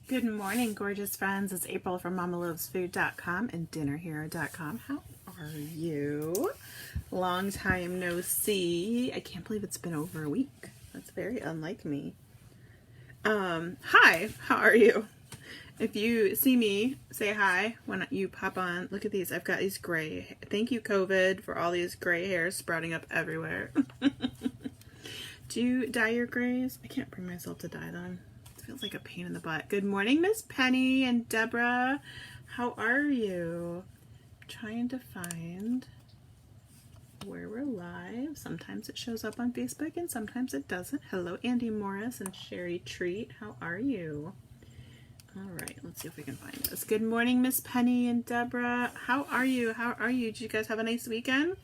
Good morning, gorgeous friends. It's April from MamaLovesFood.com and DinnerHero.com. How are you? Long time no see. I can't believe it's been over a week. That's very unlike me. Hi, how are you? If you see me, say hi when you pop on. Look at these. I've got these gray. Thank you, COVID, for all these gray hairs sprouting up everywhere. Do you dye your grays? I can't bring myself to dye them. Feels like a pain in the butt. Good morning, Miss Penny and Deborah. How are you? I'm trying to find where we're live. Sometimes it shows up on Facebook and sometimes it doesn't. Hello, Andy Morris and Sherry Treat. How are you? All right, let's see if we can find this. Good morning, Miss Penny and Deborah. How are you? How are you? Did you guys have a nice weekend?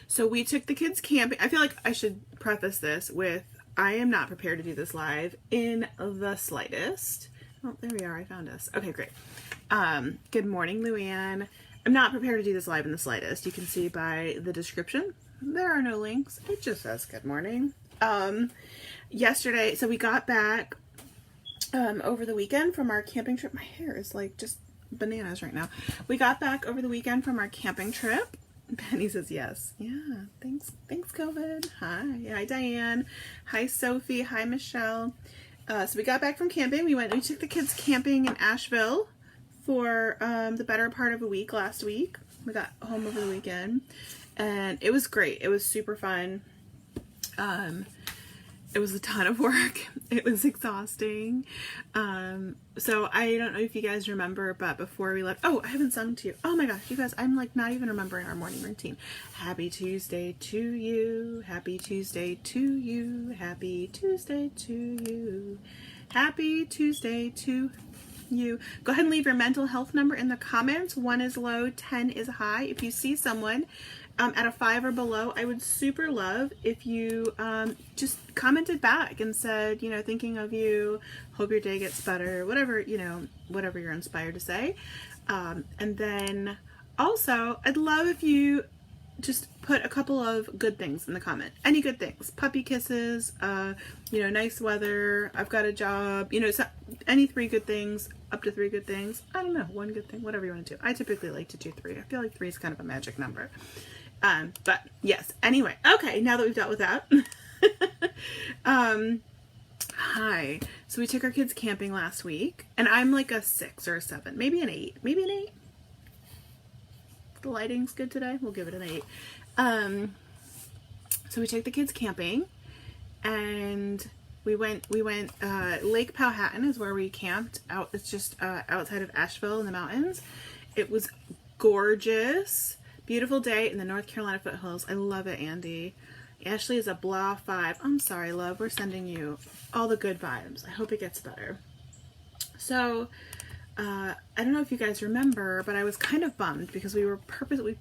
So we took the kids camping. I feel like I should preface this with I am not prepared to do this live in the slightest. Oh, there we are. I found us. Okay, great. Good morning, Luann. I'm not prepared to do this live in the slightest. You can see by the description, there are no links. It just says good morning. Yesterday, so we got back over the weekend from our camping trip. My hair is like just bananas right now. We got back over the weekend from our camping trip. Penny says yes. Yeah, thanks COVID. Hi Diane. Hi Sophie. Hi Michelle. So we got back from camping. We took the kids camping in Asheville for the better part of a week last week. We got home over the weekend and it was great. It was super fun. It was a ton of work. It was exhausting. So I don't know if you guys remember, but before we left, oh, I haven't sung to you. Oh my gosh, you guys, I'm like not even remembering our morning routine. Happy Tuesday to you. Happy Tuesday to you. Happy Tuesday to you. Happy Tuesday to you. Go ahead and leave your mental health number in the comments. 1 is low, 10 is high. If you see someone at a 5 or below, I would super love if you just commented back and said, thinking of you, hope your day gets better, whatever, whatever you're inspired to say. And then also, I'd love if you just put a couple of good things in the comment. Any good things. Puppy kisses, nice weather, I've got a job, so any 3 good things, up to 3 good things. I don't know, 1 good thing, whatever you want to do. I typically like to do 3. I feel like 3 is kind of a magic number. But yes, anyway, okay, now that we've dealt with that, hi. So we took our kids camping last week and I'm like a 6 or a 7, maybe an 8, The lighting's good today. We'll give it an 8. So we took the kids camping and we went, Lake Powhatan is where we camped out. It's just, outside of Asheville in the mountains. It was gorgeous. Beautiful day in the North Carolina foothills. I love it, Andy. Ashley is a blah 5. I'm sorry, love. We're sending you all the good vibes. I hope it gets better. So, I don't know if you guys remember, but I was kind of bummed because we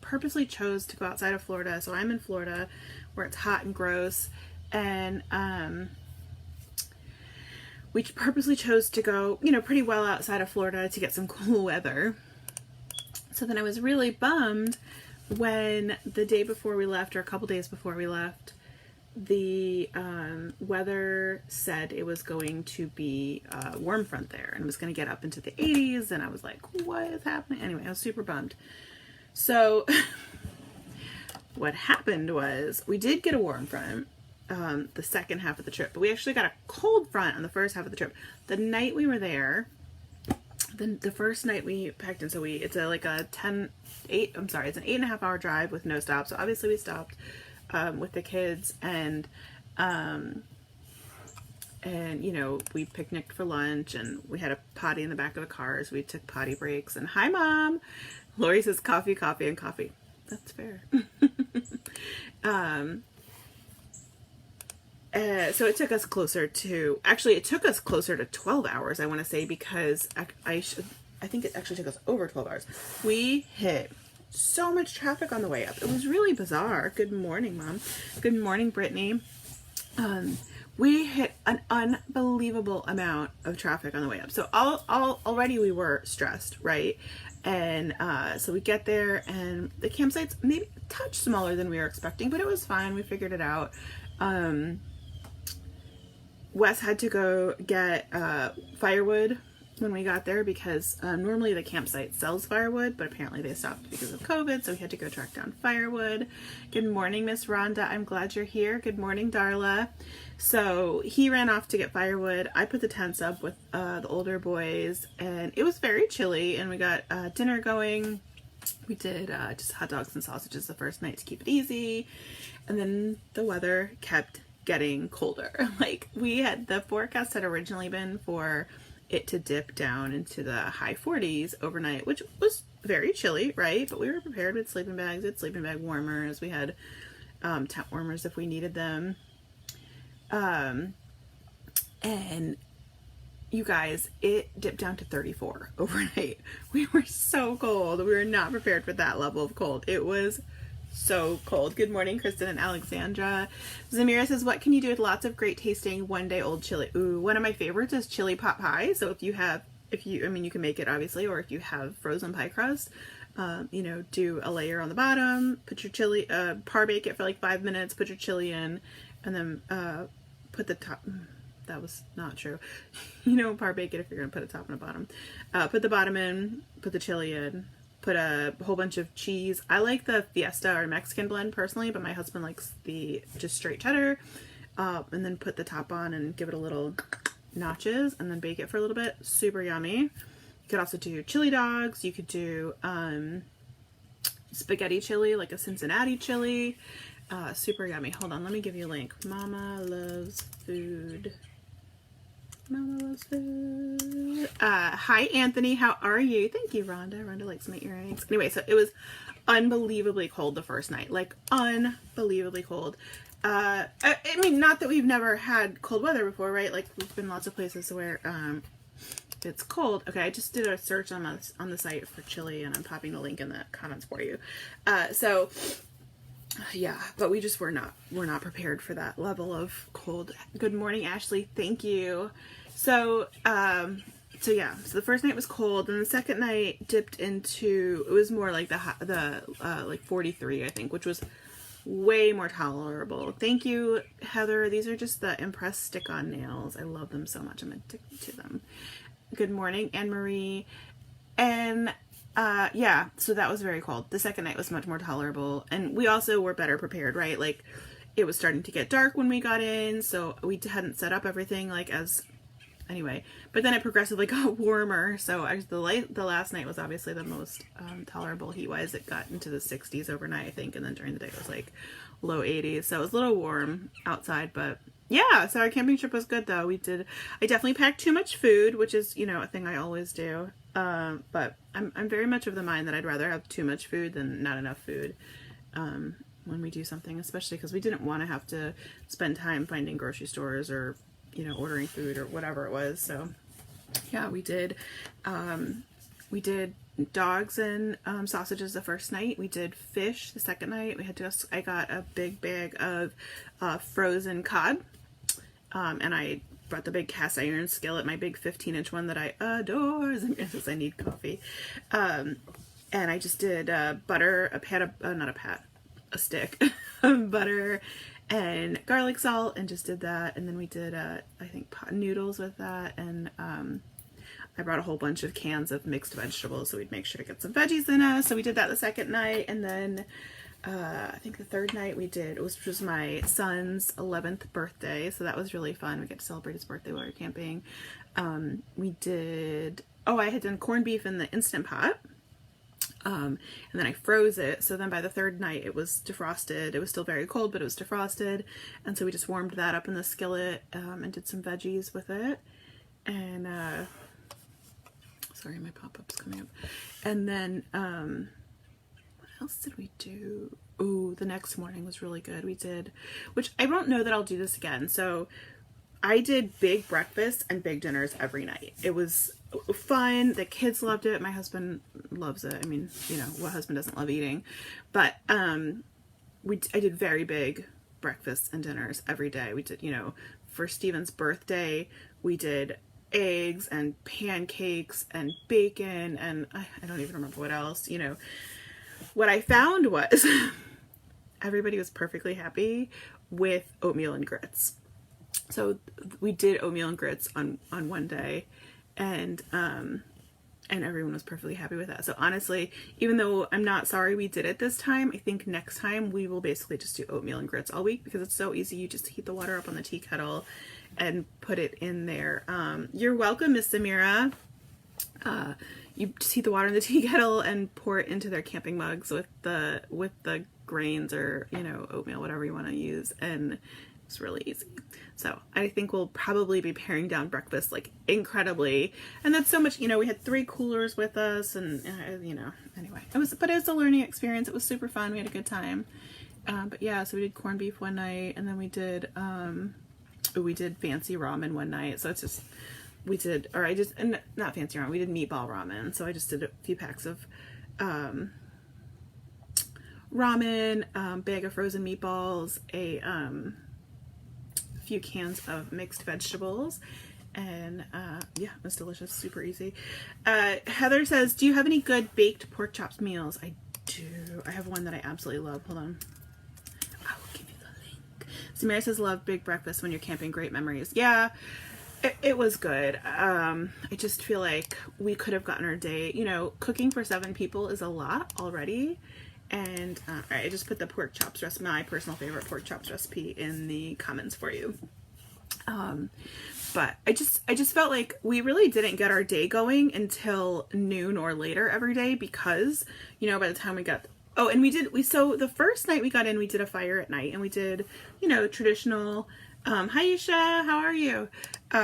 purposely chose to go outside of Florida. So I'm in Florida where it's hot and gross. And, we purposely chose to go, pretty well outside of Florida to get some cool weather. So then I was really bummed when the day before we left, or a couple days before we left, the weather said it was going to be a warm front there and it was going to get up into the 80s, and I was like, what is happening? Anyway, I was super bummed. So what happened was we did get a warm front the second half of the trip, but we actually got a cold front on the first half of the trip. The night we were there, the first night we packed in, so it's like a 8 it's an 8.5 hour drive with no stop. So obviously we stopped with the kids and we picnicked for lunch and we had a potty in the back of the car, so we took potty breaks. And hi Mom, Lori says coffee and coffee. That's fair. So it took us closer to 12 hours, I want to say, because I think it actually took us over 12 hours. We hit so much traffic on the way up. It was really bizarre. Good morning, Mom. Good morning, Brittany. We hit an unbelievable amount of traffic on the way up. So already we were stressed, right? And so we get there and the campsite's maybe a touch smaller than we were expecting, but it was fine. We figured it out. Wes had to go get firewood when we got there because normally the campsite sells firewood, but apparently they stopped because of COVID, so we had to go track down firewood. Good morning, Miss Rhonda. I'm glad you're here. Good morning, Darla. So he ran off to get firewood. I put the tents up with the older boys, and it was very chilly, and we got dinner going. We did just hot dogs and sausages the first night to keep it easy, and then the weather kept getting colder. Like, the forecast had originally been for it to dip down into the high 40s overnight, which was very chilly, right? But we were prepared with sleeping bags. We had sleeping bag warmers. We had tent warmers if we needed them. And you guys, it dipped down to 34 overnight. We were so cold. We were not prepared for that level of cold. It was so cold. Good morning, Kristen and Alexandra. Zamira says, what can you do with lots of great tasting one day old chili? Ooh, one of my favorites is chili pot pie. So you can make it obviously, or if you have frozen pie crust, do a layer on the bottom, put your chili, par bake it for like 5 minutes, put your chili in, and then put the top. That was not true. Par bake it if you're going to put a top and a bottom. Put the bottom in, put the chili in, put a whole bunch of cheese. I like the Fiesta or Mexican blend personally, but my husband likes the just straight cheddar. And then put the top on and give it a little notches and then bake it for a little bit. Super yummy. You could also do chili dogs. You could do spaghetti chili, like a Cincinnati chili. Super yummy. Hold on, let me give you a link. Mama loves food. Mama loves food. Hi, Anthony. How are you? Thank you, Rhonda. Rhonda likes my earrings. Anyway, so it was unbelievably cold the first night. Like, unbelievably cold. I mean, not that we've never had cold weather before, right? Like, we've been lots of places where it's cold. Okay, I just did a search on the site for chili, and I'm popping the link in the comments for you. Yeah, but we just were not prepared for that level of cold. Good morning, Ashley. Thank you. So the first night was cold, and the second night dipped into, it was more like the like 43, I think, which was way more tolerable. Thank you, Heather. These are just the Impress stick-on nails. I love them so much. I'm addicted to them. Good morning, Anne-Marie. And yeah, so that was very cold. The second night was much more tolerable, and we also were better prepared, right? Like, it was starting to get dark when we got in, so we hadn't set up everything anyway, but then it progressively got warmer. So the last night was obviously the most tolerable heat-wise. It got into the 60s overnight, I think, and then during the day it was like low 80s, so it was a little warm outside. But yeah, so our camping trip was good though. I definitely packed too much food, which is, a thing I always do. But I'm very much of the mind that I'd rather have too much food than not enough food when we do something, especially because we didn't want to have to spend time finding grocery stores or ordering food or whatever it was. So yeah, we did dogs and sausages the first night. We did fish the second night. I got a big bag of frozen cod, and I brought the big cast iron skillet, my big 15-inch one that I adore, because I need coffee. And I just did butter, a stick of butter and garlic salt, and just did that. And then we did, I think, pot noodles with that. And I brought a whole bunch of cans of mixed vegetables, so we'd make sure to get some veggies in us. So we did that the second night. And then I think the third night which was my son's 11th birthday, so that was really fun. We got to celebrate his birthday while we were camping. I had done corned beef in the Instant Pot, and then I froze it, so then by the third night it was defrosted. It was still very cold, but it was defrosted, and so we just warmed that up in the skillet, and did some veggies with it. And sorry, my pop-up's coming up. And then what else did we do? Ooh, the next morning was really good. Which I don't know that I'll do this again. So I did big breakfasts and big dinners every night. It was fun. The kids loved it. My husband loves it. I mean, what husband doesn't love eating? But I did very big breakfasts and dinners every day. We did, for Steven's birthday, we did eggs and pancakes and bacon, and I don't even remember what else. What I found was everybody was perfectly happy with oatmeal and grits. So we did oatmeal and grits on one day, and everyone was perfectly happy with that. So honestly, even though I'm not sorry we did it this time, I think next time we will basically just do oatmeal and grits all week, because it's so easy. You just heat the water up on the tea kettle and put it in there. You're welcome, Miss Samira. You just heat the water in the tea kettle and pour it into their camping mugs with the grains, or, you know, oatmeal, whatever you want to use, and it's really easy. So I think we'll probably be paring down breakfast like incredibly, and that's so much. You know, we had 3 coolers with us, and you know, anyway, it was a learning experience. It was super fun. We had a good time. But yeah, so we did corned beef one night, and then we did fancy ramen one night. So it's just not fancy ramen. We did meatball ramen. So I just did a few packs of ramen, bag of frozen meatballs, a few cans of mixed vegetables, and yeah, it was delicious, super easy. Heather says, do you have any good baked pork chops meals? I do. I have one that I absolutely love. Hold on, I will give you the link. Samara says, love big breakfast when you're camping, great memories. Yeah, it was good. I just feel like we could have gotten our day, you know, cooking for 7 people is a lot already. And all right, I just put the pork chops recipe, my personal favorite pork chops recipe, in the comments for you. But I just felt like we really didn't get our day going until noon or later every day, because, you know, by the time we got, so the first night we got in, we did a fire at night, and we did, you know, traditional, hi Isha, how are you?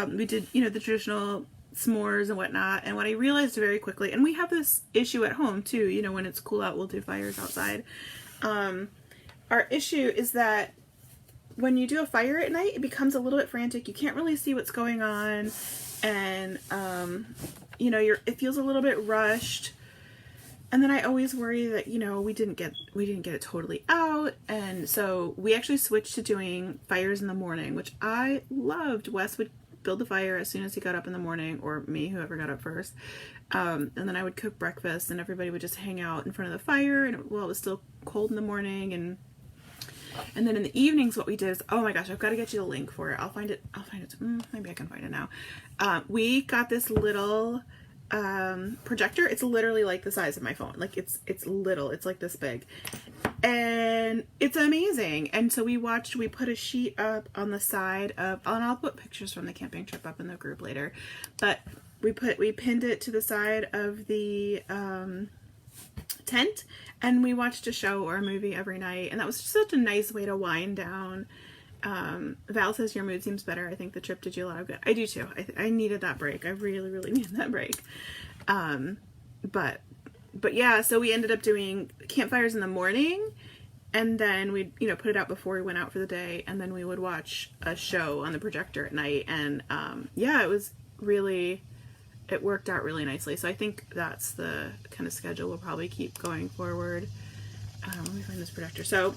We did, you know, the traditional s'mores and whatnot. And what I realized very quickly, and we have this issue at home too, you know, when it's cool out, we'll do fires outside. Our issue is that when you do a fire at night, it becomes a little bit frantic. You can't really see what's going on, and you know, it feels a little bit rushed. And then I always worry that, you know, we didn't get it totally out. And so we actually switched to doing fires in the morning, which I loved. Wes would build the fire as soon as he got up in the morning, or me, whoever got up first. And then I would cook breakfast, and everybody would just hang out in front of the fire, and it was still cold in the morning. And then in the evenings, what we did is, oh my gosh, I've got to get you the link for it. I'll find it. Maybe I can find it now. We got this little projector. It's literally like the size of my phone. Like it's little. It's like this big, and it's amazing. And so we put a sheet up on the side of, and I'll put pictures from the camping trip up in the group later, but we pinned it to the side of the tent, and we watched a show or a movie every night, and that was just such a nice way to wind down. Val says your mood seems better. I think the trip did you a lot of good. I do too. I needed that break. I really, really needed that break. But yeah, so we ended up doing campfires in the morning, and then we'd, you know, put it out before we went out for the day, and then we would watch a show on the projector at night. And yeah, it worked out really nicely. So I think that's the kind of schedule we'll probably keep going forward. Let me find this projector. So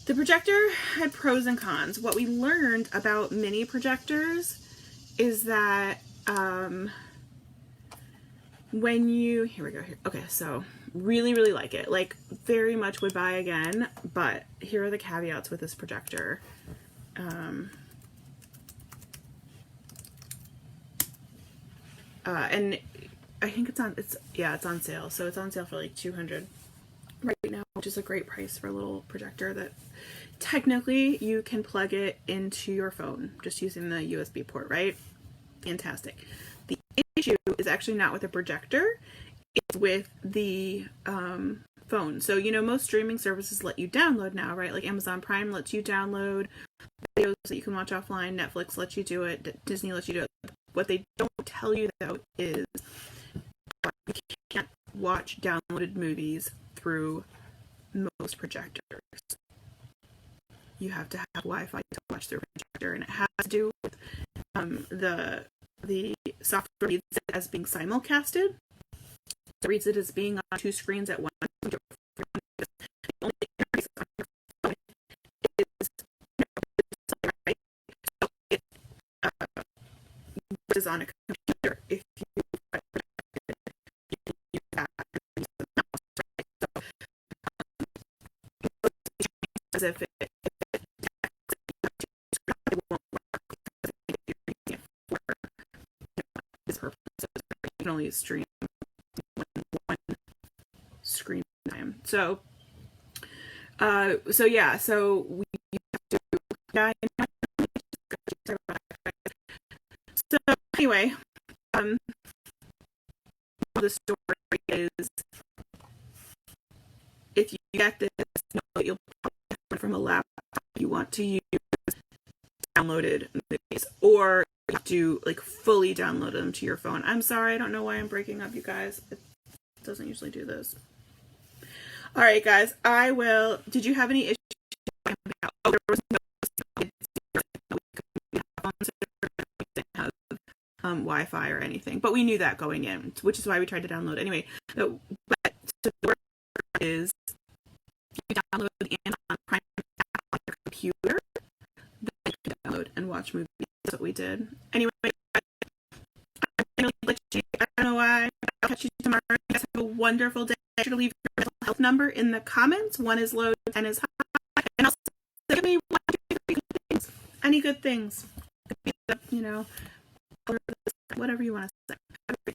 the projector had pros and cons. What we learned about mini projectors is that here we go. Okay, so really, really like it. Like, very much would buy again, but here are the caveats with this projector. And I think it's on sale. So it's on sale for like $200 right now, which is a great price for a little projector that technically you can plug it into your phone just using the USB port, right? Fantastic. The issue is actually not with the projector, it's with the phone. So, you know, most streaming services let you download now, right? Like Amazon Prime lets you download videos that you can watch offline. Netflix lets you do it. Disney lets you do it. What they don't tell you, though, is you can't watch downloaded movies through most projectors. You have to have Wi-Fi to watch through a projector, and it has to do with the software reads it as being simulcasted. It reads it as being on 2 screens at once. The only interface on your phone is, right? So it is on a computer. If you have as if it purposes. You can only stream one screen time. So yeah, so we have to, yeah. So anyway, the story is, if you get this, know that you'll probably get from a laptop you want to use downloaded movies, or you have to like fully download them to your phone. I'm sorry, I don't know why I'm breaking up, you guys. It doesn't usually do this. All right, guys, I will. Did you have any issues? Oh, there was no Wi-Fi or anything, but we knew that going in, which is why we tried to download anyway. But so the word is, if you download the Amazon Prime app on your computer, then you can download and watch movies. That's what we did. Anyway, I'm gonna let you. I don't know why. I'll catch you tomorrow. You guys have a wonderful day. Make sure to leave your mental health number in the comments. 1 is low, 10 is high, and also give me 1, 2, 3 good things. Any good things, you know, whatever you want to say.